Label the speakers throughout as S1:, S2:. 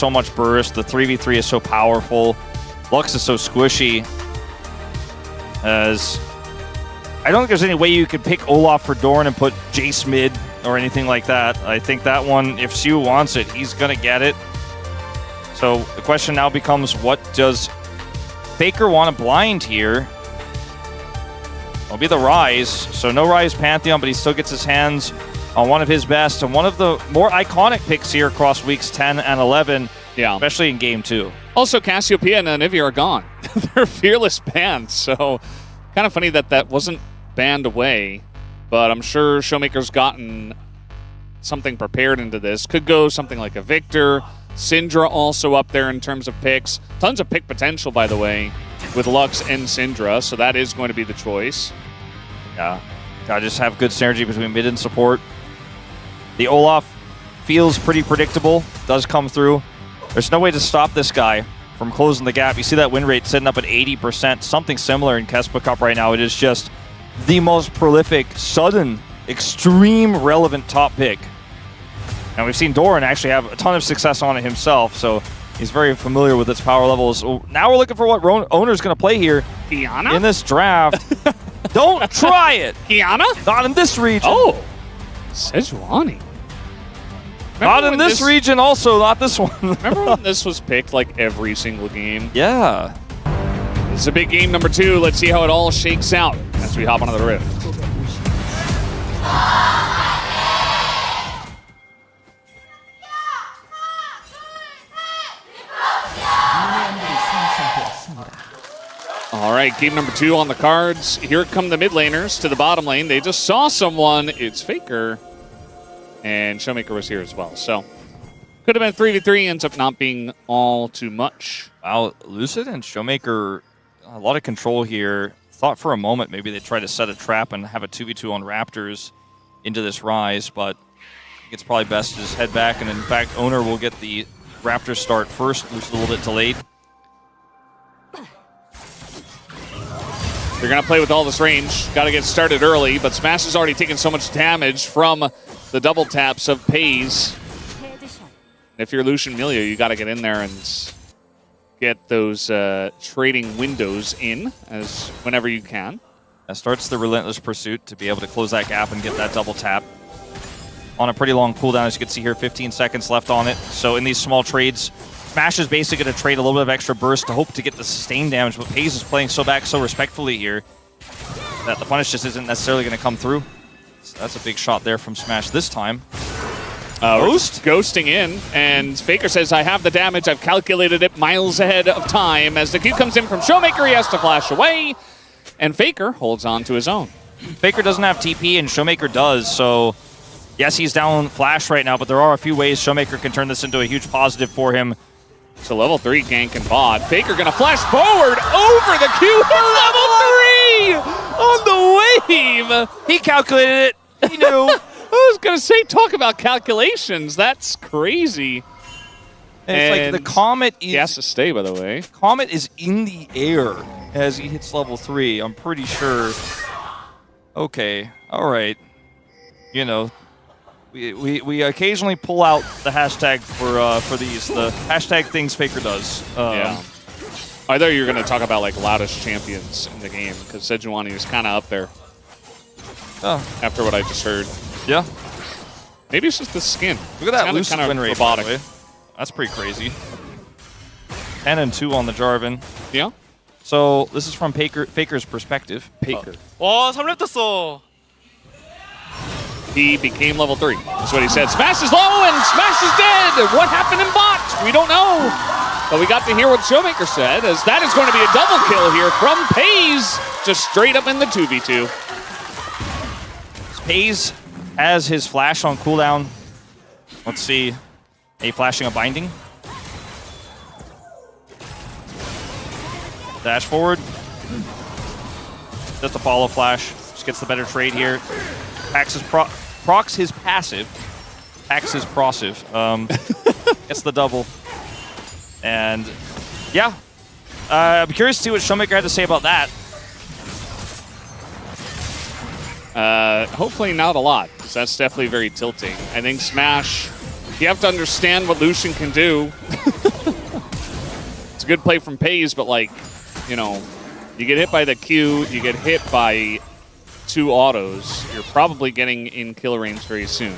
S1: so much burst. The 3v3 is so powerful. Lux is so squishy. As I don't think there's any way you could pick Olaf for Dorn and put Jace mid or anything like that. I think that one, if Siu wants it, he's going to get it. So the question now becomes, what does Faker want to blind here? It'll be the Rise. So no Rise Pantheon, but he still gets his hands on one of his best and one of the more iconic picks here across weeks 10 and 11, especially in Game 2.
S2: Also, Cassiopeia and Anivia are gone. They're fearless banned, so kind of funny that that wasn't banned away, but I'm sure Showmaker's gotten something prepared into this. Could go something like a Victor. Syndra also up there in terms of picks. Tons of pick potential, by the way, with Lux and Syndra, so that is going to be the choice.
S1: Yeah, gotta just have good synergy between mid and support. The Olaf feels pretty predictable, does come through. There's no way to stop this guy from closing the gap. You see that win rate sitting up at 80%, something similar in Kespa Cup right now. It is just the most prolific, sudden, extreme relevant top pick. And we've seen Doran actually have a ton of success on it himself, so he's very familiar with its power levels. Now we're looking for what Owner's going to play here
S2: Kiana?
S1: In this draft. Don't try it!
S2: Kiana?
S1: Not in this region.
S2: Oh! Sejuani.
S1: Not in this region also, not this one.
S2: Remember when this was picked like every single game?
S1: Yeah.
S2: This is a big game number 2. Let's see how it all shakes out as we hop onto the Rift. All right, game number 2 on the cards. Here come the mid laners to the bottom lane. They just saw someone. It's Faker. And Showmaker was here as well. So could have been 3v3, ends up not being all too much.
S1: Wow, Lucid and Showmaker, a lot of control here. Thought for a moment maybe they'd try to set a trap and have a 2v2 on Raptors into this Rise, but I think it's probably best to just head back. And in fact, Owner will get the Raptors start first. Lucid a little bit delayed.
S2: They're going to play with all this range. Got to get started early, but Smash has already taken so much damage from the double taps of Pays. If you're Lucian Milio, you got to get in there and get those trading windows in as whenever you can.
S1: That starts the relentless pursuit to be able to close that gap and get that double tap. On a pretty long cooldown, as you can see here, 15 seconds left on it. So in these small trades, Smash is basically going to trade a little bit of extra burst to hope to get the sustained damage, but Pays is playing so back so respectfully here that the punish just isn't necessarily going to come through. So that's a big shot there from Smash this time.
S2: Ghost? Ghosting in, and Faker says, I have the damage, I've calculated it miles ahead of time. As the Q comes in from Showmaker, he has to flash away, and Faker holds on to his own.
S1: Faker doesn't have TP, and Showmaker does, so yes, he's down Flash right now, but there are a few ways Showmaker can turn this into a huge positive for him.
S2: So level 3 gank and bot. Faker gonna flash forward over the Q. Level 3 on the wave.
S1: He calculated it. He knew.
S2: I was gonna say, talk about calculations. That's crazy.
S1: And it's like the Comet is...
S2: He has to stay, by the way.
S1: Comet is in the air as he hits level 3. I'm pretty sure. Okay. All right. You know, we occasionally pull out the hashtag for these, the hashtag things Faker does.
S2: Yeah. I thought you were going to talk about like loudest champions in the game, because Sejuani is kind of up there. After what I just heard.
S1: Yeah.
S2: Maybe it's just the skin.
S1: Look at that loose
S2: kind of
S1: win rate,
S2: robotic.
S1: by the way. That's pretty crazy. 10 and 2 on the Jarvan.
S2: Yeah.
S1: So this is from Faker's perspective. Faker.
S3: 와, 3렙 떴어.
S2: He became level 3. That's what he said. Smash is low and Smash is dead. What happened in bot? We don't know. But we got to hear what Showmaker said, as that is going to be a double kill here from Pays, just straight up in the 2v2.
S1: Pays has his flash on cooldown. Let's see. A flashing a binding. Dash forward. Just a follow flash. Just gets the better trade here. Packs his procs his passive. Packs his prosive. Gets the double. And yeah. I'm curious to see what Showmaker had to say about that.
S2: Hopefully not a lot, because that's definitely very tilting. I think Smash You have to understand what Lucian can do. It's a good play from Pays, but like, you know, you get hit by the Q, you get hit by 2 autos, you're probably getting in kill range very soon.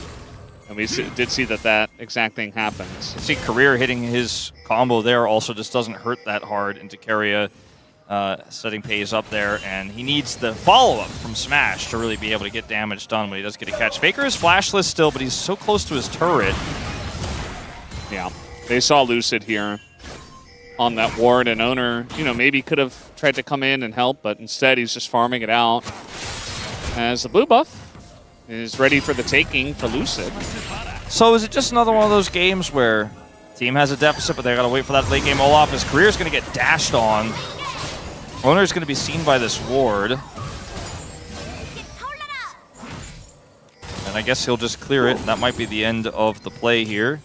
S2: And we did see that exact thing happens.
S1: See, Career hitting his combo there also just doesn't hurt that hard into Keria, setting Pays up there, and he needs the follow-up from Smash to really be able to get damage done when he does get a catch. Faker is flashless still, but he's so close to his turret.
S2: Yeah, they saw Lucid here on that ward, and Owner, you know, maybe could have tried to come in and help, but instead he's just farming it out. As the blue buff is ready for the taking for Lucid.
S1: So is it just another one of those games where team has a deficit, but they gotta wait for that late game Olaf? His Career is gonna get dashed on. Owner is gonna be seen by this ward. And I guess he'll just clear it, and that might be the end of the play here.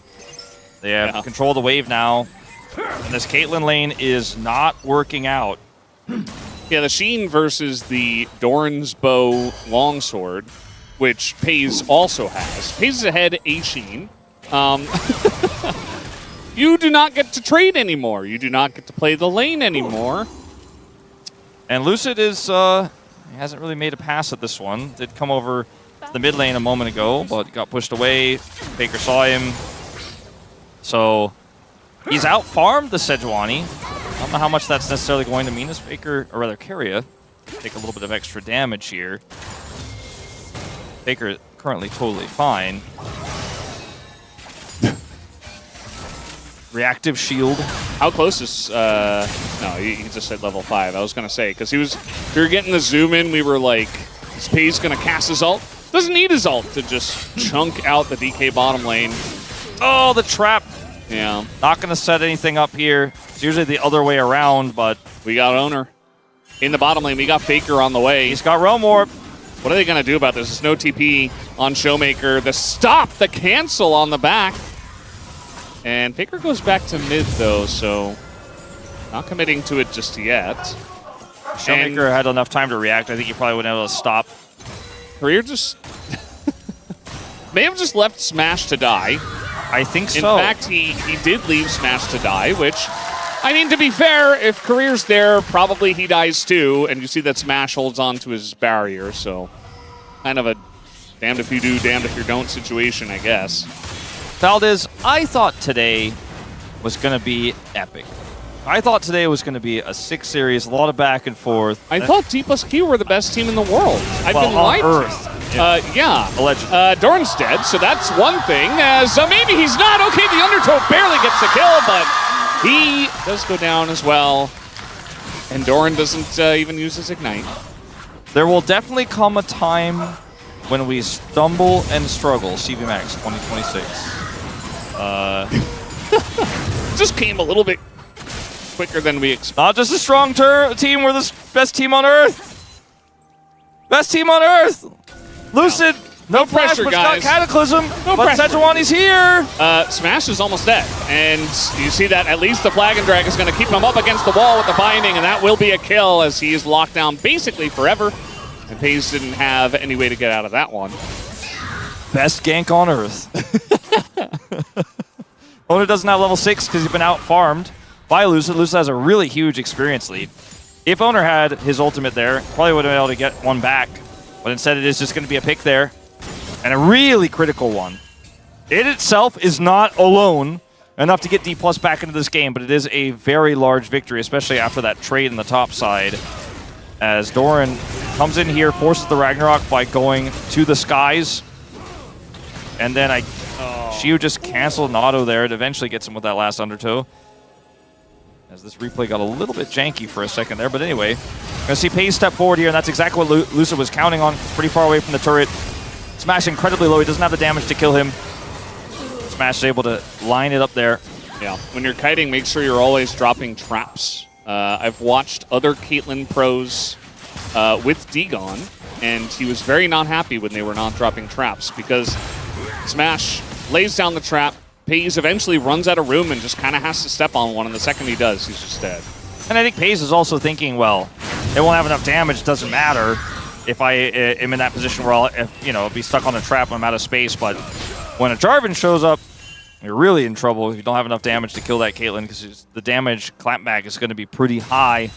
S1: They have control of the wave now, and this Caitlyn lane is not working out.
S2: Yeah, the Sheen versus the Doran's Bow longsword, which Pays also has. Pays is ahead a Sheen. You do not get to trade anymore. You do not get to play the lane anymore.
S1: And Lucid is, he hasn't really made a pass at this one. Did come over to the mid lane a moment ago, but got pushed away. Faker saw him. So he's out-farmed the Sejuani. I don't know how much that's necessarily going to mean as Faker, or rather Keria, take a little bit of extra damage here. Faker currently totally fine. Reactive shield.
S2: How close is, no, he just said level 5. I was going to say, because we were getting the zoom in, we were like, is Pays going to cast his ult? Doesn't need his ult to just chunk out the DK bottom lane.
S1: Oh, the trap.
S2: Yeah.
S1: Not going to set anything up here. It's usually the other way around, but
S2: we got Owner in the bottom lane. We got Faker on the way.
S1: He's got Realm Orb.
S2: What are they going to do about this? There's no TP on Showmaker. The stop, the cancel on the back. And Faker goes back to mid, though, so not committing to it just yet.
S1: Showmaker had enough time to react. I think he probably wouldn't be able to stop.
S2: Career just may have just left Smash to die.
S1: I think so.
S2: In fact, he did leave Smash to die, which, I mean, to be fair, if Career's there, probably he dies too, and you see that Smash holds on to his barrier, so kind of a damned if you do, damned if you don't situation, I guess.
S1: Valdez, I thought today was going to be epic. I thought today was going to be a 6 series, a lot of back and forth.
S2: I thought DPLUS were the best team in the world. I've been lied to.
S1: Earth.
S2: Yeah.
S1: Allegedly.
S2: Doran's dead, so that's one thing. So maybe he's not. Okay, the Undertow barely gets the kill, but he does go down as well. And Doran doesn't even use his Ignite.
S1: There will definitely come a time when we stumble and struggle. CV Max 2026.
S2: Just came a little bit quicker than we expected.
S1: Not just a strong team, we're the best team on Earth. Best team on Earth. Lucid, no
S2: pressure,
S1: flash,
S2: guys.
S1: Got Cataclysm,
S2: No
S1: but
S2: pressure.
S1: Sejuani's here.
S2: Smash is almost dead. And you see that at least the Flag and Drag is going to keep him up against the wall with the binding, and that will be a kill as he is locked down basically forever. And Pays didn't have any way to get out of that one.
S1: Best gank on Earth. Owner doesn't have level 6 because he's been out-farmed by Lucid. Lucid has a really huge experience lead. If Owner had his ultimate there, probably would have been able to get one back. But instead it is just going to be a pick there. And a really critical one. It itself is not alone enough to get DPLUS back into this game, but it is a very large victory, especially after that trade in the top side. As Doran comes in here, forces the Ragnarok by going to the skies. And then Shiu just canceled an auto there. It eventually gets him with that last Undertow. As this replay got a little bit janky for a second there. But anyway, gonna see Pays step forward here, and that's exactly what Lucid was counting on. Pretty far away from the turret. Smash incredibly low. He doesn't have the damage to kill him. Smash is able to line it up there.
S2: Yeah, when you're kiting, make sure you're always dropping traps. I've watched other Caitlyn pros with Dagon, and he was very not happy when they were not dropping traps because Smash lays down the trap, Pays eventually runs out of room and just kind of has to step on one, and the second he does, he's just dead.
S1: And I think Pays is also thinking, well, it won't have enough damage, doesn't matter if I am in that position where I'll be stuck on a trap and I'm out of space, but when a Jarvan shows up, you're really in trouble if you don't have enough damage to kill that Caitlyn, because the damage clampback is going to be pretty high.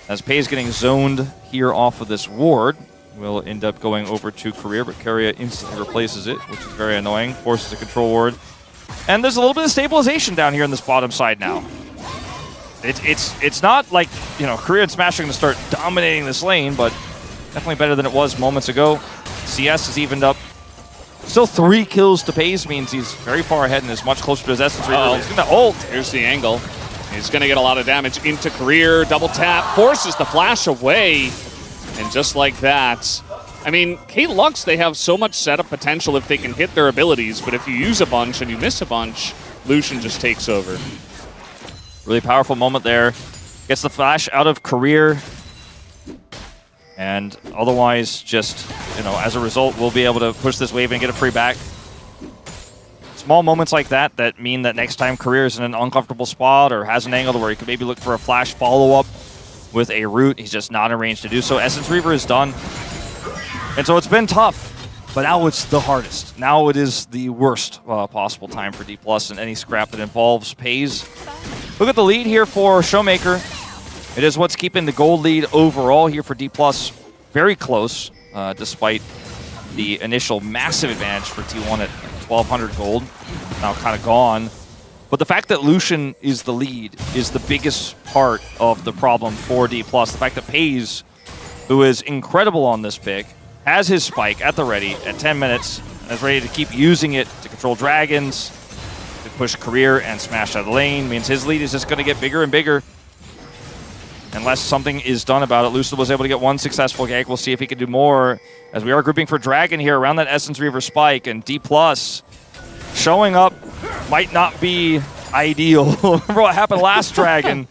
S1: As Pei's getting zoned here off of this ward, will end up going over to Career, but Keria instantly replaces it, which is very annoying. Forces a control ward. And there's a little bit of stabilization down here on this bottom side now. It's not like, you know, Career and Smash are going to start dominating this lane, but definitely better than it was moments ago. CS is evened up. Still 3 kills to Pei's means he's very far ahead and is much closer to his Essence Reaver. He's going to ult.
S2: Here's the angle. He's going to get a lot of damage into Career. Double tap. Forces the flash away. And just like that, I mean, K-Lux, they have so much setup potential if they can hit their abilities, but if you use a bunch and you miss a bunch, Lucian just takes over.
S1: Really powerful moment there. Gets the flash out of Career. And otherwise, just, you know, as a result, we'll be able to push this wave and get a free back. Small moments like that that mean that next time Career is in an uncomfortable spot or has an angle where he could maybe look for a flash follow-up with a root. He's just not in range to do so. Essence Reaver is done. And so it's been tough, but now it's the hardest. Now it is the worst possible time for DPLUS in any scrap that involves Pei's. Look at the lead here for Showmaker. It is what's keeping the gold lead overall here for DPLUS very close, despite the initial massive advantage for T1 at 1,200 gold. Now kind of gone. But the fact that Lucian is the lead is the biggest part of the problem for DPLUS. The fact that Pei's, who is incredible on this pick, has his spike at the ready at 10 minutes, and is ready to keep using it to control dragons, to push Career and smash out of the lane, means his lead is just going to get bigger and bigger. Unless something is done about it. Lucid was able to get 1 successful gank. We'll see if he can do more, as we are grouping for Dragon here around that Essence Reaver spike, and DPLUS showing up might not be ideal. Remember what happened last Dragon?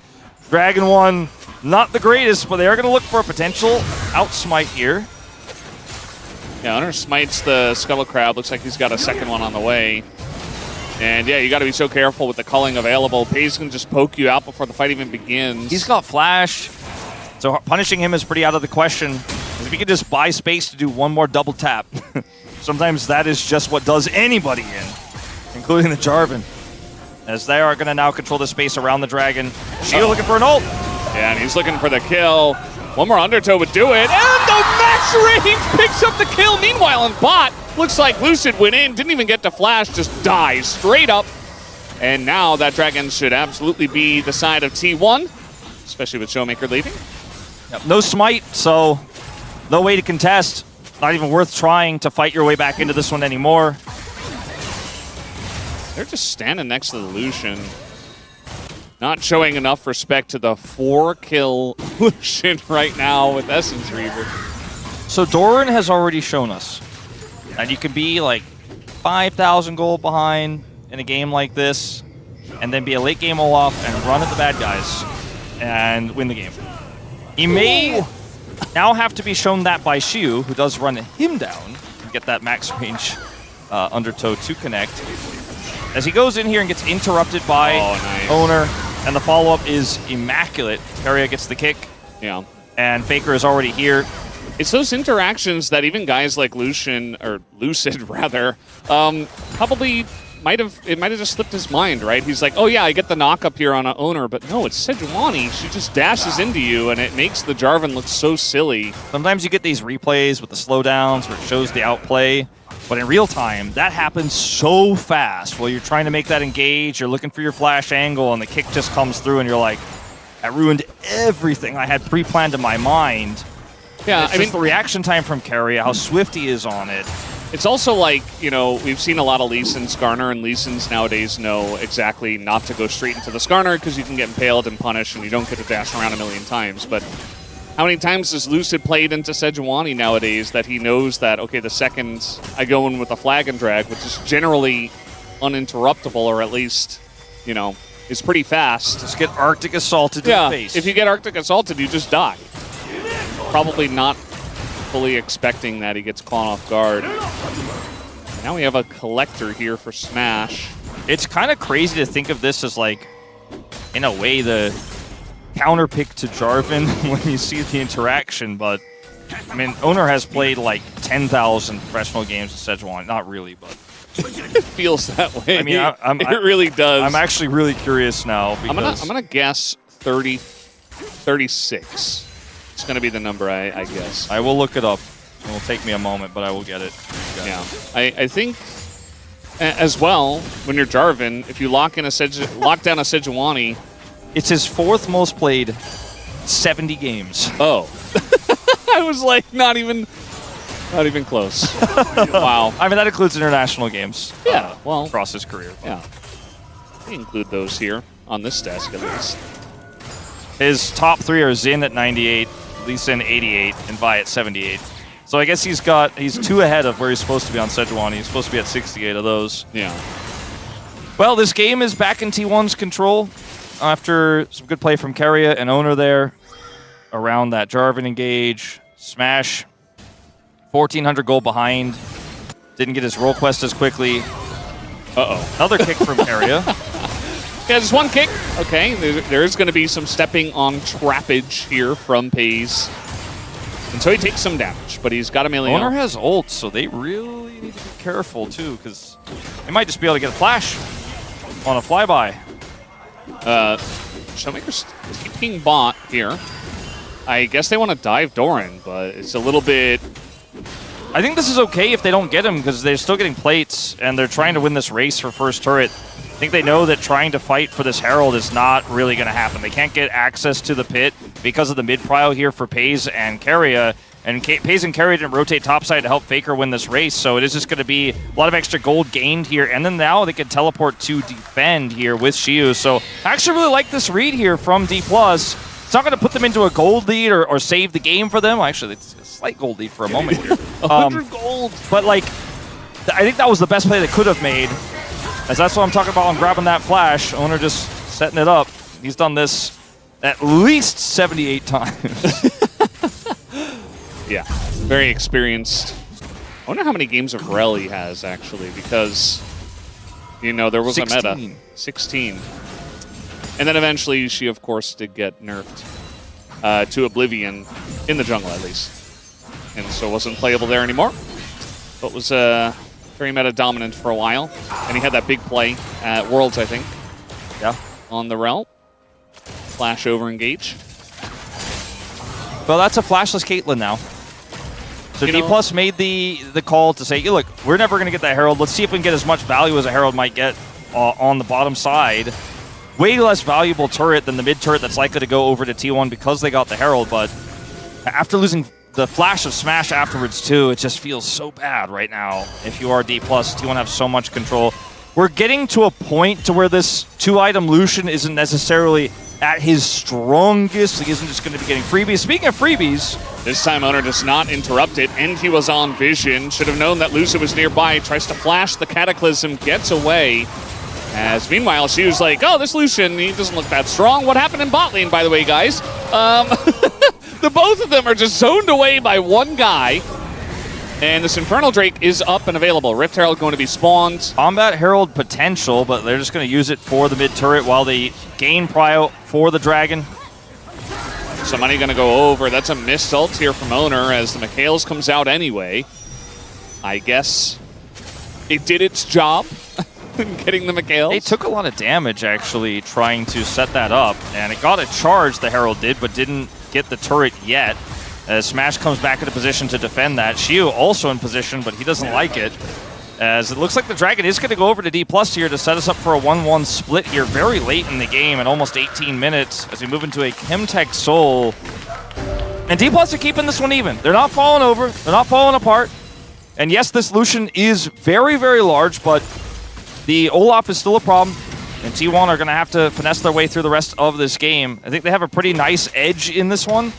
S1: Dragon 1, not the greatest, but they are going to look for a potential outsmite here.
S2: Yeah, Hunter smites the Scuttle Crab. Looks like he's got a second one on the way. And yeah, you got to be so careful with the culling available. Pei's can just poke you out before the fight even begins.
S1: He's got flash, so punishing him is pretty out of the question. If he could just buy space to do one more double tap, sometimes that is just what does anybody in, including the Jarvan. As they are going to now control the space around the Dragon. Shield looking for an ult.
S2: Yeah, and he's looking for the kill. One more Undertow would do it. And the max range picks up the kill. Meanwhile, in bot, looks like Lucid went in, didn't even get to flash, just dies straight up. And now that Dragon should absolutely be the side of T1, especially with Showmaker leaving.
S1: Yep. No smite, so no way to contest. Not even worth trying to fight your way back into this one anymore.
S2: They're just standing next to the Lucian. Not showing enough respect to the 4-kill Lucian right now with Essence Reaver.
S1: So Doran has already shown us that you can be like 5,000 gold behind in a game like this, and then be a late game Olaf and run at the bad guys and win the game. He may now have to be shown that by Shiu, who does run him down and get that max range Undertow to connect. As he goes in here and gets interrupted by Owner, and the follow-up is immaculate. Keria gets the kick.
S2: Yeah.
S1: And Faker is already here.
S2: It's those interactions that even guys like Lucian, or Lucid rather, probably might have just slipped his mind, right? He's like, oh yeah, I get the knock up here on an Owner, but no, it's Sejuani. She just dashes into you, and it makes the Jarvan look so silly.
S1: Sometimes you get these replays with the slowdowns where it shows the outplay, but in real time, that happens so fast. While you're trying to make that engage, you're looking for your flash angle, and the kick just comes through, and you're like, that ruined everything I had pre-planned in my mind.
S2: Yeah,
S1: I mean, the reaction time from Keria, how swift he is on it.
S2: It's also like, you know, we've seen a lot of Lee Sin Skarner, and Lee Sins nowadays know exactly not to go straight into the Skarner because you can get impaled and punished and you don't get to dash around a million times. But how many times has Lucid played into Sejuani nowadays that he knows that, okay, the second I go in with a flag and drag, which is generally uninterruptible, or at least, you know, is pretty fast.
S1: Just get Arctic assaulted to the face.
S2: If you get Arctic assaulted, you just die. Probably not fully expecting that he gets caught off guard. Now we have a collector here for Smash.
S1: It's kind of crazy to think of this as, like, in a way, the counter pick to Jarvan when you see the interaction, but I mean, Owner has played like 10,000 professional games with Sejuani. Not really, but
S2: It feels that way.
S1: I mean,
S2: it really does.
S1: I'm actually really curious now. Because
S2: I'm gonna guess 30, 36. It's gonna be the number, I guess.
S1: I will look it up. It will take me a moment, but I will get it.
S2: Yeah, I think as well when you're Jarvan, if you lock down a Sejuani,
S1: it's his 4th most played 70 games.
S2: Oh, I was like not even close. Wow.
S1: I mean, that includes international games.
S2: Yeah, well,
S1: across his career.
S2: Yeah, we include those here on this desk at least.
S1: His top 3 are Xin at 98, Lee Sin 88, and Vi at 78. So I guess he's 2 ahead of where he's supposed to be on Sejuani. He's supposed to be at 68 of those.
S2: Yeah.
S1: Well, this game is back in T1's control after some good play from Keria and Owner there around that Jarvan engage. Smash, 1,400 gold behind. Didn't get his role quest as quickly.
S2: Uh-oh.
S1: Another kick from Keria.
S2: Yeah, just one kick. Okay, there is going to be some stepping on trappage here from Pays. And so he takes some damage, but he's got a melee.
S1: Owner has ult, so they really need to be careful, too, because they might just be able to get a flash on a flyby.
S2: Showmaker's keeping bot here. I guess they want to dive Doran, but it's a little bit...
S1: I think this is okay if they don't get him, because they're still getting plates, and they're trying to win this race for first turret. I think they know that trying to fight for this Herald is not really going to happen. They can't get access to the pit because of the mid-prio here for Pays and Keria. And Pays and Keria didn't rotate topside to help Faker win this race, so it is just going to be a lot of extra gold gained here. And then now they can teleport to defend here with Xiu. So I actually really like this read here from DPLUS. It's not going to put them into a gold lead or save the game for them. Actually, it's a slight gold lead for a moment here.
S2: 100 gold!
S1: But, like, I think that was the best play they could have made. As that's what I'm talking about on grabbing that flash. Owner just setting it up. He's done this at least 78 times.
S2: Yeah, very experienced. I wonder how many games of Rel he has, actually, because, you know, there was
S1: 16.
S2: a meta. 16. And then eventually she, of course, did get nerfed to Oblivion, in the jungle at least. And so wasn't playable there anymore. But was very meta dominant for a while. And he had that big play at Worlds, I think.
S1: Yeah.
S2: On the Rel. Flash over engage.
S1: Well, that's a flashless Caitlyn now. So DPLUS made the call to say, look, we're never going to get that Herald. Let's see if we can get as much value as a Herald might get on the bottom side. Way less valuable turret than the mid turret that's likely to go over to T1 because they got the Herald. But after losing the flash of Smash afterwards, too, it just feels so bad right now. If you are DPLUS, T1 have so much control. We're getting to a point to where this 2-item Lucian isn't necessarily at his strongest. He isn't just going to be getting freebies. Speaking of freebies...
S2: This time Owner does not interrupt it, and he was on vision. Should have known that Lucian was nearby. Tries to flash the Cataclysm, gets away. As meanwhile, she was like, oh, this Lucian, he doesn't look that strong. What happened in bot lane, by the way, guys? The both of them are just zoned away by one guy. And this Infernal Drake is up and available. Rift Herald going to be spawned.
S1: Combat Herald potential, but they're just going to use it for the mid turret while they gain prio for the Dragon.
S2: Some money going to go over. That's a missed ult here from Owner as the McHale's comes out anyway. I guess it did its job in getting the McHale's.
S1: They took a lot of damage, actually, trying to set that up. And it got a charge, the Herald did, but didn't get the turret yet. As Smash comes back into position to defend that. Xiu also in position, but he doesn't like it. As it looks like the Dragon is going to go over to DPLUS here to set us up for a 1-1 split here very late in the game at almost 18 minutes as we move into a Chemtech Soul. And DPLUS are keeping this one even. They're not falling over. They're not falling apart. And yes, this Lucian is very, very large, but the Olaf is still a problem. And T1 are going to have to finesse their way through the rest of this game. I think they have a pretty nice edge in this one.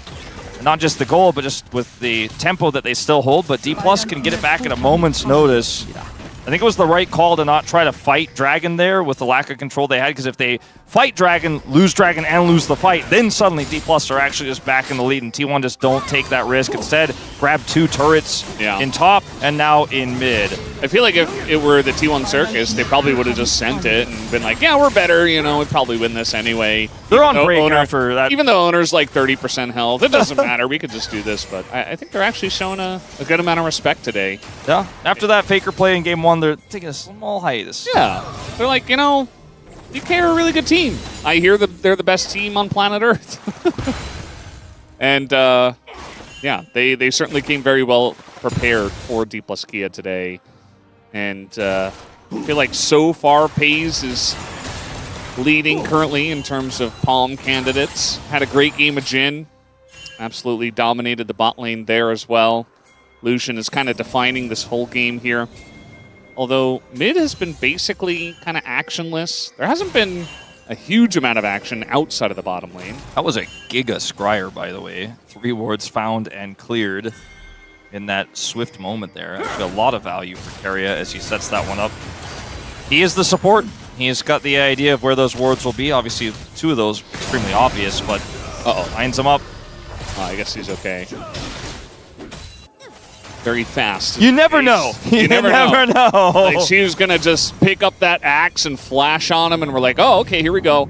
S1: Not just the goal, but just with the tempo that they still hold. But DPLUS can get it back at a moment's notice. I think it was the right call to not try to fight Dragon there with the lack of control they had, because if they fight Dragon, and lose the fight, then suddenly DPLUS are actually just back in the lead, and T1 just don't take that risk. Instead, grabbed 2 turrets in top and now in mid.
S2: I feel like if it were the T1 Circus, they probably would have just sent it and been like, yeah, we're better, you know, we'd probably win this anyway.
S1: They're on break after that.
S2: Even though Owner's like 30% health, it doesn't matter, we could just do this, but I think they're actually showing a good amount of respect today.
S1: Yeah, after that Faker play in game 1, they're taking a small hiatus.
S2: Yeah, they're like, you know, DK are a really good team. I hear that they're the best team on planet Earth. And yeah, they certainly came very well prepared for DPLUS Kia today. And I feel like so far FaZe is leading currently in terms of Palm candidates. Had a great game of Jhin. Absolutely dominated the bot lane there as well. Lucian is kind of defining this whole game here. Although mid has been basically kind of actionless. There hasn't been a huge amount of action outside of the bottom lane.
S1: That was a Giga Scryer, by the way. 3 wards found and cleared in that swift moment there. Actually, a lot of value for Keria as he sets that one up. He is the support. He has got the idea of where those wards will be. Obviously, 2 of those extremely obvious, but lines them up.
S2: I guess he's okay. Very fast.
S1: You never know. You never know.
S2: Like she was going to just pick up that axe and flash on him, and we're like, oh, okay, here we go.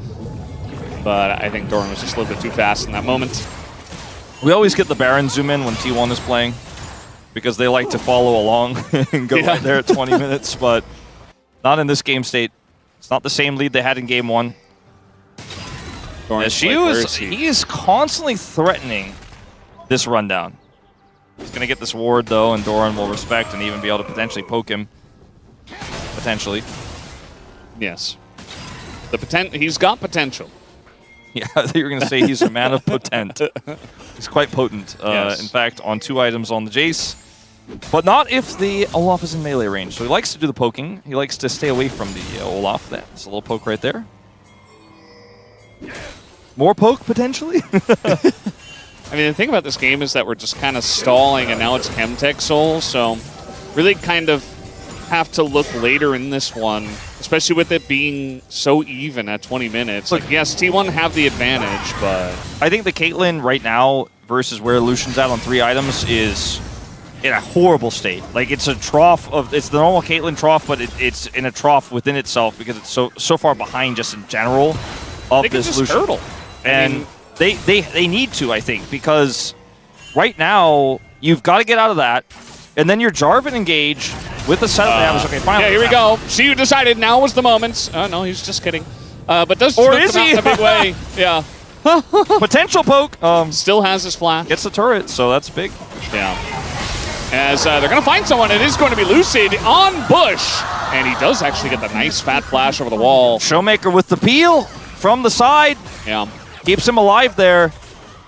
S2: But I think Doran was just a little bit too fast in that moment.
S1: We always get the Baron zoom in when T1 is playing because they like to follow along and go right there at 20 minutes, but not in this game state. It's not the same lead they had in game 1. He is constantly threatening this rundown. He's going to get this ward, though, and Doran will respect and even be able to potentially poke him. Potentially.
S2: Yes. He's got potential.
S1: Yeah, I thought you were going to say he's a man of potent. He's quite potent. In fact, on 2 items on the Jace. But not if the Olaf is in melee range. So he likes to do the poking. He likes to stay away from the Olaf. That's a little poke right there. More poke, potentially?
S2: I mean, the thing about this game is that we're just kind of stalling, and now it's Chemtech Soul, so really kind of have to look later in this one, especially with it being so even at 20 minutes. Like, yes, T1 have the advantage, but...
S1: I think the Caitlyn right now versus where Lucian's at on 3 items is in a horrible state. Like, it's a trough of... It's the normal Caitlyn trough, but it's in a trough within itself because it's so far behind just in general of this Lucian.
S2: Hurdle.
S1: And... They need to, I think, because right now you've got to get out of that, and then your Jarvan engage with the setup. Okay, finally.
S2: Yeah, here we go. She decided now was the moment. Oh no, he's just kidding. But does
S1: or is he?
S2: In a big way? Yeah.
S1: Potential poke.
S2: Still has his flash.
S1: Gets the turret, so that's big.
S2: Yeah. As they're going to find someone, it is going to be Lucid on Bush, and he does actually get the nice fat flash over the wall.
S1: Showmaker with the peel from the side.
S2: Yeah.
S1: Keeps him alive there.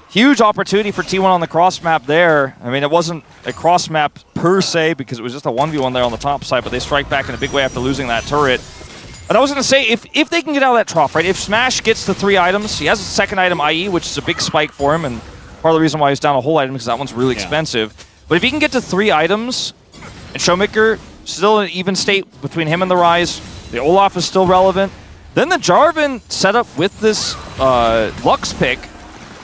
S1: Huge opportunity for T1 on the cross map there. I mean, it wasn't a cross map per se because it was just a 1v1 there on the top side, but they strike back in a big way after losing that turret. And I was going to say, if they can get out of that trough, right? If Smash gets the 3 items, he has a second item, IE, which is a big spike for him, and part of the reason why he's down a whole item because that one's really expensive. But if he can get to 3 items, and Showmaker still in an even state between him and the Rise, the Olaf is still relevant, then the Jarvan setup with this Lux pick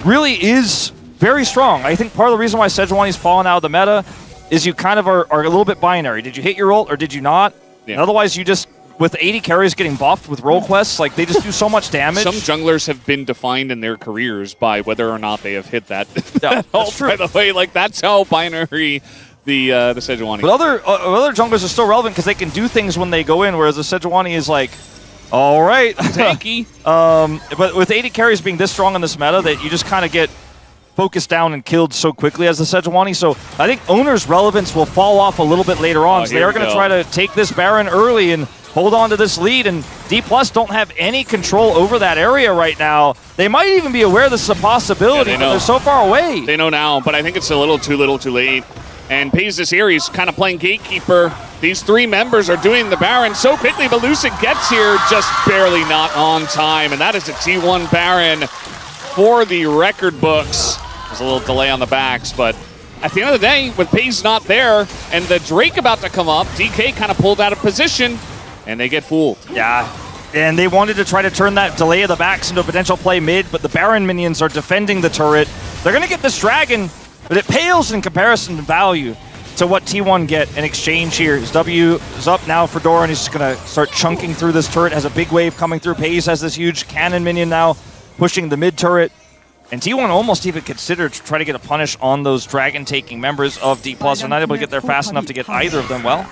S1: really is very strong. I think part of the reason why Sejuani's fallen out of the meta is you kind of are a little bit binary. Did you hit your ult or did you not? Yeah. And otherwise, you just, with 80 carries getting buffed with role quests, like they just do so much damage.
S2: Some junglers have been defined in their careers by whether or not they have hit that,
S1: that ult.
S2: By the way, like that's how binary the Sejuani.
S1: But other junglers are still relevant because they can do things when they go in, whereas the Sejuani is like, all right.
S2: Tanky.
S1: But with 80 carries being this strong in this meta, that you just kind of get focused down and killed so quickly as the Sejuani. So I think Owner's relevance will fall off a little bit later on. So they are going to try to take this Baron early and hold on to this lead. And DPLUS don't have any control over that area right now. They might even be aware this is a possibility, but they're so far away.
S2: They know now, but I think it's a little too late. And FaZe is here. He's kind of playing gatekeeper. These 3 members are doing the Baron so quickly, but Lucid gets here just barely not on time. And that is a T1 Baron for the record books. There's a little delay on the backs, but at the end of the day, with FaZe not there and the Drake about to come up, DK kind of pulled out of position, and they get fooled.
S1: Yeah, and they wanted to try to turn that delay of the backs into a potential play mid, but the Baron minions are defending the turret. They're going to get this Dragon. but it pales in comparison to value to what T1 get in exchange here. His W is up now for Doran. He's just going to start chunking through this turret. Has a big wave coming through. Pays has this huge cannon minion now, pushing the mid turret. And T1 almost even considered to try to get a punish on those dragon-taking members of DPLUS. They're not able to get there fast enough to get either of them. Well,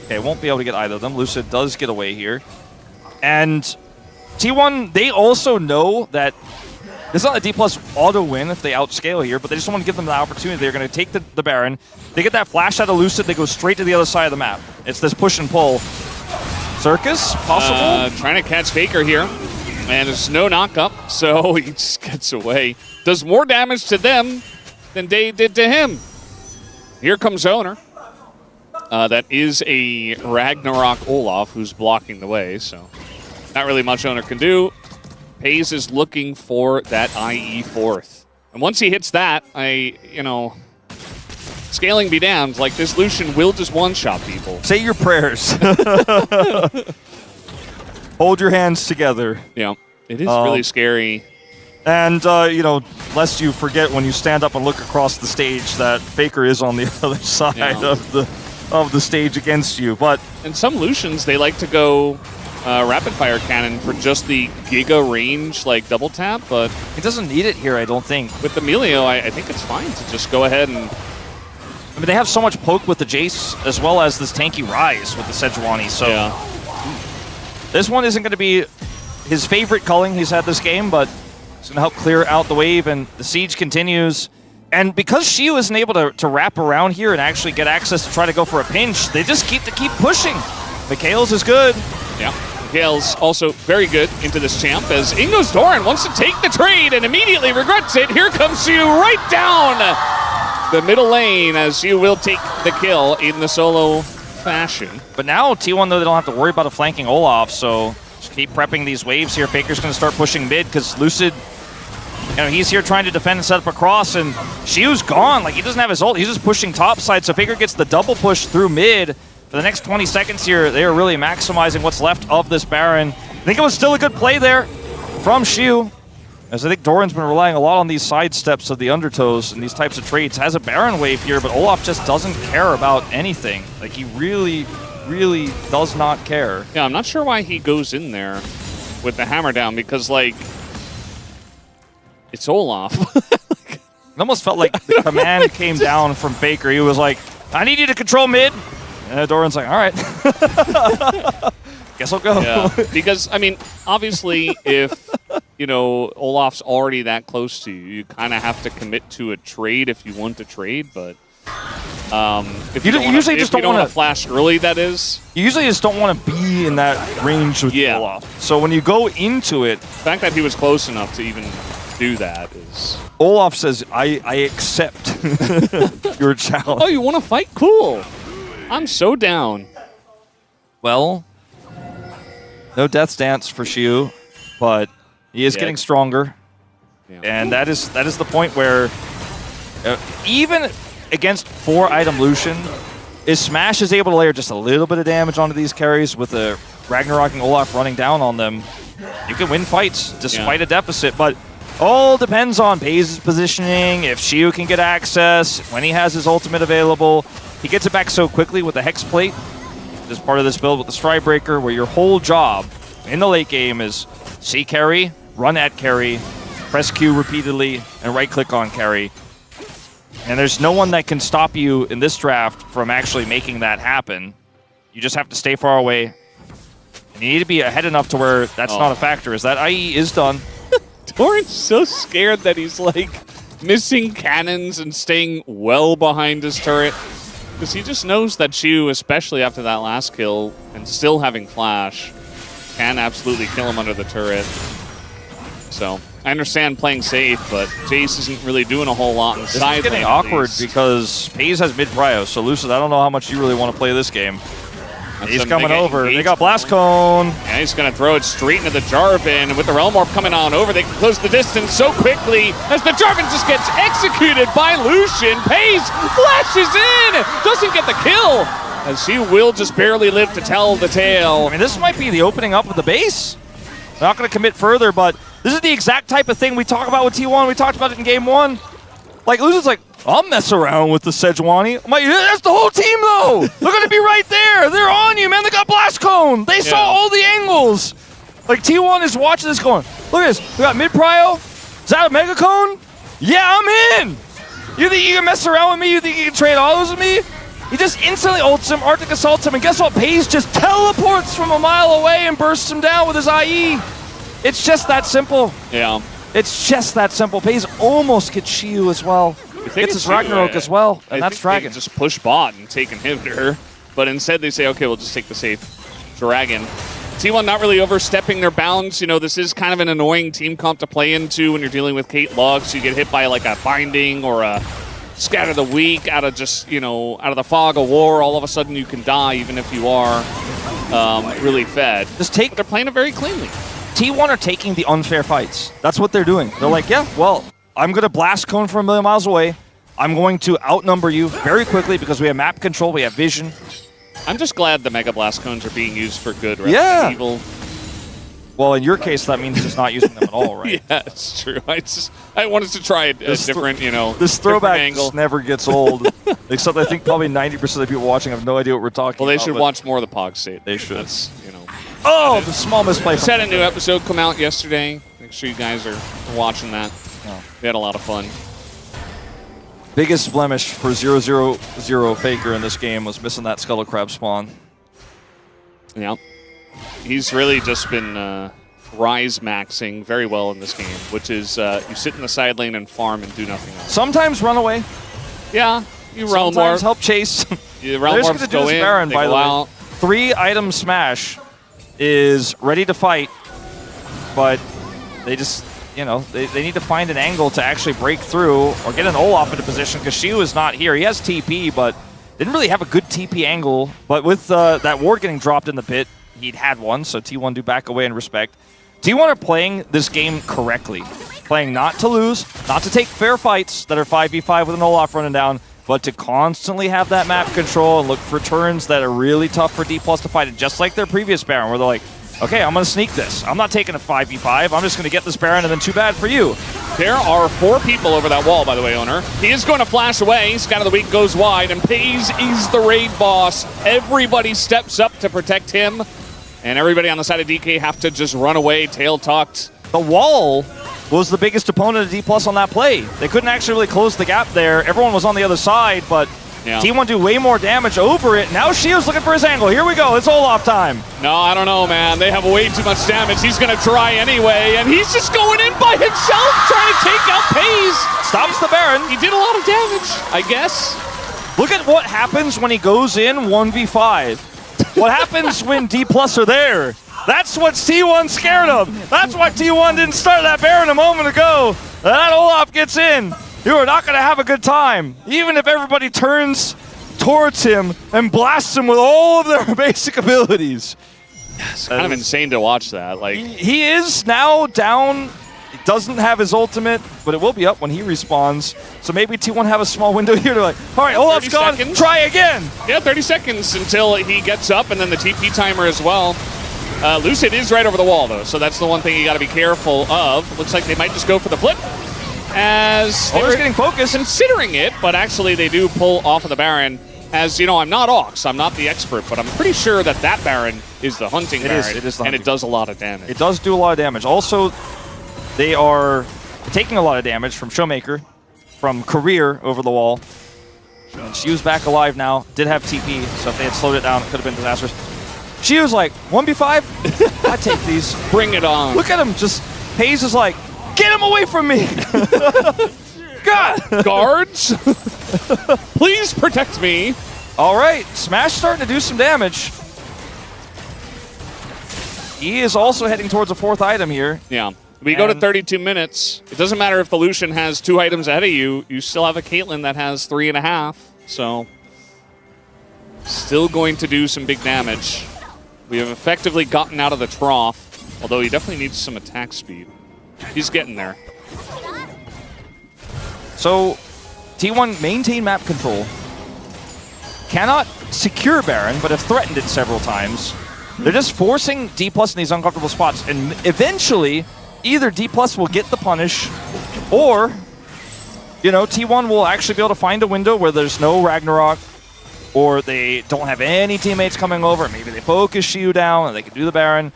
S1: okay, won't be able to get either of them. Lucid does get away here. And T1, they also know that this is not a DPLUS auto win if they outscale here, but they just want to give them the opportunity. They're going to take the Baron. They get that flash out of Lucid. They go straight to the other side of the map. It's this push and pull. Circus, possible?
S2: Trying to catch Faker here. And there's no knock-up, so he just gets away. Does more damage to them than they did to him. Here comes Owner. That is a Ragnarok Olaf who's blocking the way, so not really much Owner can do. Pays is looking for that IE fourth. And once he hits that, scaling be damned, like this Lucian will just one-shot people.
S1: Say your prayers. Hold your hands together.
S2: Yeah, it is really scary.
S1: And, lest you forget when you stand up and look across the stage that Faker is on the other side of the stage against you. But
S2: and some Lucians, they like to go rapid fire cannon for just the giga range, like double tap, but
S1: he doesn't need it here, I don't think.
S2: With the Melio, I think it's fine to just go ahead and...
S1: I mean, they have so much poke with the Jace, as well as this tanky Rise with the Sejuani, so...
S2: Yeah.
S1: This one isn't going to be his favorite culling he's had this game, but it's going to help clear out the wave, and the siege continues. And because Shiu isn't able to wrap around here and actually get access to try to go for a pinch, they just keep pushing. Mikhail's is good.
S2: Yeah, Mikhail's also very good into this champ, as Ingo's Doran wants to take the trade and immediately regrets it. Here comes Shiu right down the middle lane, as Shiu will take the kill in the solo fashion.
S1: But now T1, though, they don't have to worry about a flanking Olaf, so just keep prepping these waves here. Faker's going to start pushing mid because Lucid, he's here trying to defend and set up a cross, and Shiu's gone. Like, he doesn't have his ult. He's just pushing top side, so Faker gets the double push through mid. For the next 20 seconds here, they are really maximizing what's left of this Baron. I think it was still a good play there from Shiu, as I think Doran's been relying a lot on these side steps of the undertows and these types of trades. Has a Baron wave here, but Olaf just doesn't care about anything. Like, he really, really does not care.
S2: Yeah, I'm not sure why he goes in there with the hammer down, because, like, it's Olaf.
S1: It almost felt like the command came down from Faker. He was like, I need you to control mid. And Doran's like, all right. Guess I'll go.
S2: Yeah, because, I mean, obviously, if, Olaf's already that close to you, you kind of have to commit to a trade if you want to trade, but if you don't want to flash early, that is.
S1: You usually just don't want to be in that range with Olaf. So when you go into it...
S2: The fact that he was close enough to even do that is...
S1: Olaf says, I accept your challenge.
S2: Oh, you want to fight? Cool. I'm so down.
S1: Well, no Death's Dance for Shiu, but he is getting stronger. Yeah. And that is the point where even against 4-item Lucian, if Smash is able to layer just a little bit of damage onto these carries with the Ragnarok and Olaf running down on them, you can win fights despite a deficit. But all depends on Baze's positioning, if Shiu can get access, when he has his ultimate available. He gets it back so quickly with the Hex Plate, as part of this build with the Stride Breaker, where your whole job in the late game is see carry, run at carry, press Q repeatedly, and right-click on carry. And there's no one that can stop you in this draft from actually making that happen. You just have to stay far away. And you need to be ahead enough to where that's not a factor, as that IE is done.
S2: Doran's so scared that he's, like, missing cannons and staying well behind his turret. Because he just knows that Shiu, especially after that last kill, and still having flash, can absolutely kill him under the turret. So, I understand playing safe, but Jace isn't really doing a whole lot inside.
S1: This is getting awkward because Pays has mid-prio, so Lucid, I don't know how much you really want to play this game. He's coming over. They got Blast Cone.
S2: And he's going to throw it straight into the Jarvan. And with the Realm Orb coming on over, they can close the distance so quickly as the Jarvan just gets executed by Lucian. Pays flashes in, doesn't get the kill, as he will just barely live to tell the tale.
S1: I mean, this might be the opening up of the base. They're not going to commit further, but this is the exact type of thing we talk about with T1. We talked about it in game one. Like, Lucian's like, I'll mess around with the Sejuani. I'm like, that's the whole team, though. They're going to be right there. They're on you, man. They got Blast Cone. They saw all the angles. Like, T1 is watching this going, look at this. We got mid-prio. Is that a Mega Cone? Yeah, I'm in. You think you can mess around with me? You think you can trade autos with me? He just instantly ults him, Arctic assaults him, and guess what? Pays just teleports from a mile away and bursts him down with his IE. It's just that simple.
S2: Yeah.
S1: It's just that simple. Pays almost gets Shiyu as well. Gets his Ragnarok as well, and that's Dragon.
S2: They just push bot and take inhibitor, but instead they say, okay, we'll just take the safe Dragon. T1 not really overstepping their bounds. You know, this is kind of an annoying team comp to play into when you're dealing with Kate Lux. You get hit by like a binding or a Scatter the Weak out of just, you know, out of the fog of war. All of a sudden you can die even if you are really fed.
S1: Just take.
S2: But they're playing it very cleanly.
S1: T1 are taking the unfair fights. That's what they're doing. They're like, yeah, well, I'm going to Blast Cone from a million miles away. I'm going to outnumber you very quickly because we have map control, we have vision.
S2: I'm just glad the Mega Blast Cones are being used for good rather than evil.
S1: Well, in your case, that means just not using them at all, right?
S2: Yeah, it's true. I wanted to try a different, you know,
S1: this throwback
S2: angle.
S1: Just never gets old. Except I think probably 90% of the people watching have no idea what we're talking about.
S2: Well, they should watch more of the Pog State.
S1: They should.
S2: That's, you know.
S1: Oh, the small misplay.
S2: Just had a new episode come out yesterday. Make sure you guys are watching that. Oh. We had a lot of fun.
S1: Biggest blemish for 0-0-0 Faker in this game was missing that Scuttle Crab spawn.
S2: Yeah. He's really just been rise maxing very well in this game, which is you sit in the side lane and farm and do nothing else.
S1: Sometimes run away.
S2: Yeah, you realm
S1: Sometimes
S2: warp.
S1: help chase.
S2: You realm warps go in,
S1: Baron,
S2: they
S1: by
S2: go
S1: the way.
S2: out.
S1: 3-item smash is ready to fight, but they just, you know, they need to find an angle to actually break through or get an Olaf into position because Shiu is not here. He has TP, but didn't really have a good TP angle. But with that ward getting dropped in the pit, he'd had one, so T1 do back away in respect. T1 are playing this game correctly. Playing not to lose, not to take fair fights that are 5v5 with an Olaf running down, but to constantly have that map control and look for turns that are really tough for DPLUS to fight. And just like their previous Baron, where they're like, okay, I'm going to sneak this. I'm not taking a 5v5. I'm just going to get this Baron, and then too bad for you.
S2: There are 4 people over that wall, by the way, Owner. He is going to flash away. Scatter the Weak goes wide, and Pays is the raid boss. Everybody steps up to protect him, and everybody on the side of DK have to just run away, tail tucked.
S1: The wall was the biggest opponent of DPLUS on that play. They couldn't actually really close the gap there. Everyone was on the other side, but T1 do way more damage over it. Now Shio's looking for his angle. Here we go. It's Olaf time.
S2: No, I don't know, man. They have way too much damage. He's going to try anyway, and he's just going in by himself trying to take out Pays.
S1: Stops the Baron.
S2: He did a lot of damage, I guess.
S1: Look at what happens when he goes in 1v5. What happens when DPLUS are there? That's what T1 scared of. That's why T1 didn't start that Baron a moment ago. That Olaf gets in. You are not going to have a good time. Even if everybody turns towards him and blasts him with all of their basic abilities.
S2: It's kind of insane to watch that. Like
S1: he is now down. He doesn't have his ultimate, but it will be up when he respawns. So maybe T1 have a small window here to like, all right, Olaf's gone, try again.
S2: Yeah, 30 seconds until he gets up, and then the TP timer as well. Lucid is right over the wall, though, so that's the one thing you got to be careful of. Looks like they might just go for the flip. As
S1: they're getting focused.
S2: Considering it, but actually they do pull off of the Baron. As you know, I'm not Ox, I'm not the expert, but I'm pretty sure that that Baron is the hunting Baron,
S1: it is the
S2: and it does a lot of damage.
S1: It does do a lot of damage. Also, they are taking a lot of damage from Showmaker, from Career over the wall. Shiu's back alive now, did have TP, so if they had slowed it down, it could have been disastrous. Shiu's like, 1v5? I take these.
S2: Bring it on.
S1: Look at him, just, Pays is like, get him away from me! God!
S2: Guards, please protect me.
S1: All right, Smash starting to do some damage. He is also heading towards a 4th item here.
S2: Yeah. We go to 32 minutes. It doesn't matter if the Lucian has 2 items ahead of you. You still have a Caitlyn that has 3.5. So, still going to do some big damage. We have effectively gotten out of the trough, although he definitely needs some attack speed. He's getting there.
S1: So, T1 maintain map control. Cannot secure Baron, but have threatened it several times. They're just forcing DPLUS in these uncomfortable spots, and eventually, either DPLUS will get the punish, or you know, T1 will actually be able to find a window where there's no Ragnarok, or they don't have any teammates coming over. Maybe they focus Shiu down and they can do the Baron.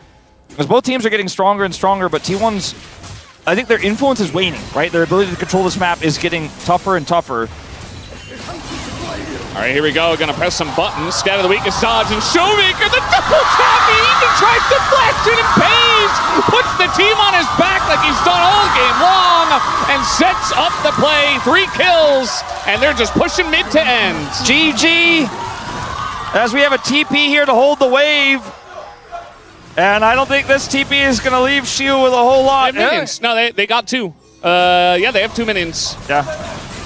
S1: Because both teams are getting stronger and stronger, but T1's, I think their influence is waning, right? Their ability to control this map is getting tougher and tougher.
S2: All right, here we go. Gonna press some buttons. Scatter the weakest dodge, and Showmaker, the double tap. He even tries deflection and pays. Puts the team on his back like he's done all game long, and sets up the play. 3 kills, and they're just pushing mid to end.
S1: GG, as we have a TP here to hold the wave. And I don't think this TP is going to leave Shiu with a whole lot.
S2: They have minions. No, they got 2. Yeah, they have 2 minions.
S1: Yeah.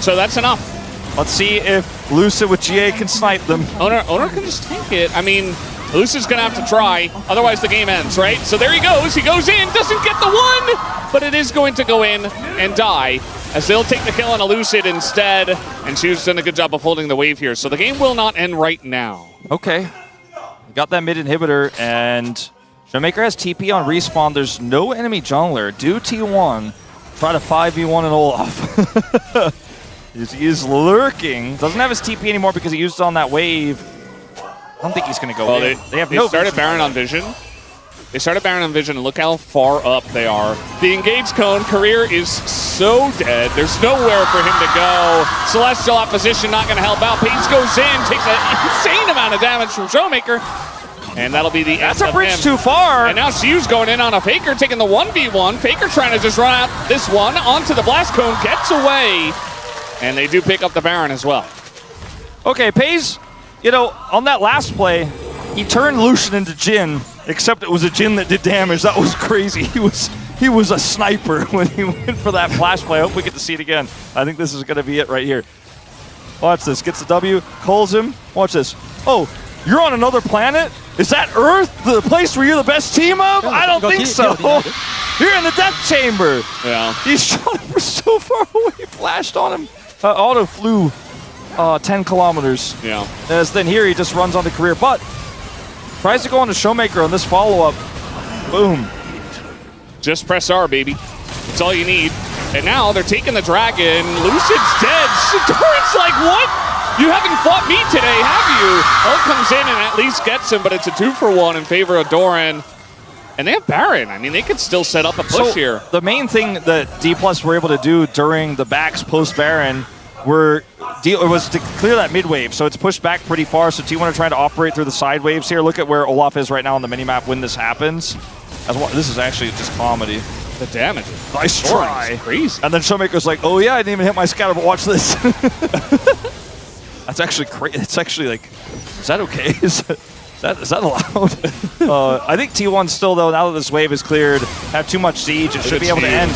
S2: So that's enough.
S1: Let's see if Lucid with GA can snipe them.
S2: Owner can just tank it. I mean, Lucid's going to have to try. Otherwise, the game ends, right? So there he goes. He goes in, doesn't get the 1, but it is going to go in and die, as they'll take the kill on a Lucid instead. And Shiu's done a good job of holding the wave here. So the game will not end right now.
S1: Okay. We got that mid inhibitor, and Showmaker has TP on respawn. There's no enemy jungler. Do T1 try to 5v1 and Olaf. He's lurking. Doesn't have his TP anymore because he used it on that wave. I don't think he's going to go in. They
S2: started Baron on Vision. They started Baron on Vision, and look how far up they are. The engage cone career is so dead. There's nowhere for him to go. Celestial opposition not going to help out. Pace goes in, takes an insane amount of damage from Showmaker. And that'll be the end of him.
S1: That's a bridge too far.
S2: And now Shiu's going in on a Faker, taking the 1v1. Faker trying to just run out this one onto the blast cone, gets away. And they do pick up the Baron as well.
S1: Okay, Pays, you know, on that last play, he turned Lucian into Jhin, except it was a Jhin that did damage. That was crazy. He was a sniper when he went for that flash play. I hope we get to see it again. I think this is going to be it right here. Watch this. Gets the W, calls him. Watch this. Oh, you're on another planet? Is that Earth, the place where you're the best team of? I don't think so. You're in the death chamber.
S2: Yeah.
S1: He shot him from so far away, flashed on him. Auto flew 10 kilometers.
S2: Yeah.
S1: As then here he just runs on the career, but tries to go on to Showmaker on this follow-up. Boom.
S2: Just press R, baby. That's all you need. And now they're taking the dragon. Lucid's dead. Doran's like, what? You haven't fought me today, have you? Ult comes in and at least gets him, but it's a 2-for-1 in favor of Doran. And they have Baron. I mean, they could still set up a push here.
S1: The main thing that DPLUS were able to do during the backs post-Baron was to clear that mid wave. So it's pushed back pretty far. So T1 are trying to operate through the side waves here. Look at where Olaf is right now on the minimap when this happens. This is actually just comedy.
S2: The damage.
S1: Nice try.
S2: Crazy.
S1: And then Showmaker's like, oh yeah, I didn't even hit my scatter, but watch this. That's actually crazy. It's actually like, is that okay? Is that allowed? I think T1 still, though, now that this wave is cleared, have too much siege. It should be able to end.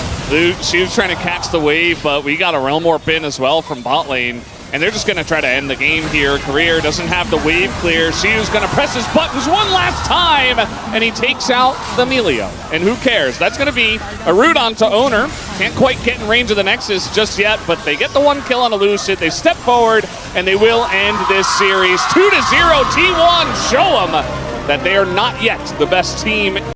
S2: She was trying to catch the wave, but we got a Realm Warp in as well from bot lane. And they're just going to try to end the game here. Career doesn't have the wave clear. Shiu's going to press his buttons one last time, and he takes out the Melio. And who cares? That's going to be a root onto Owner. Can't quite get in range of the Nexus just yet, but they get the 1 kill on Elucid. They step forward, and they will end this series. 2-0 T1. Show them that they are not yet the best team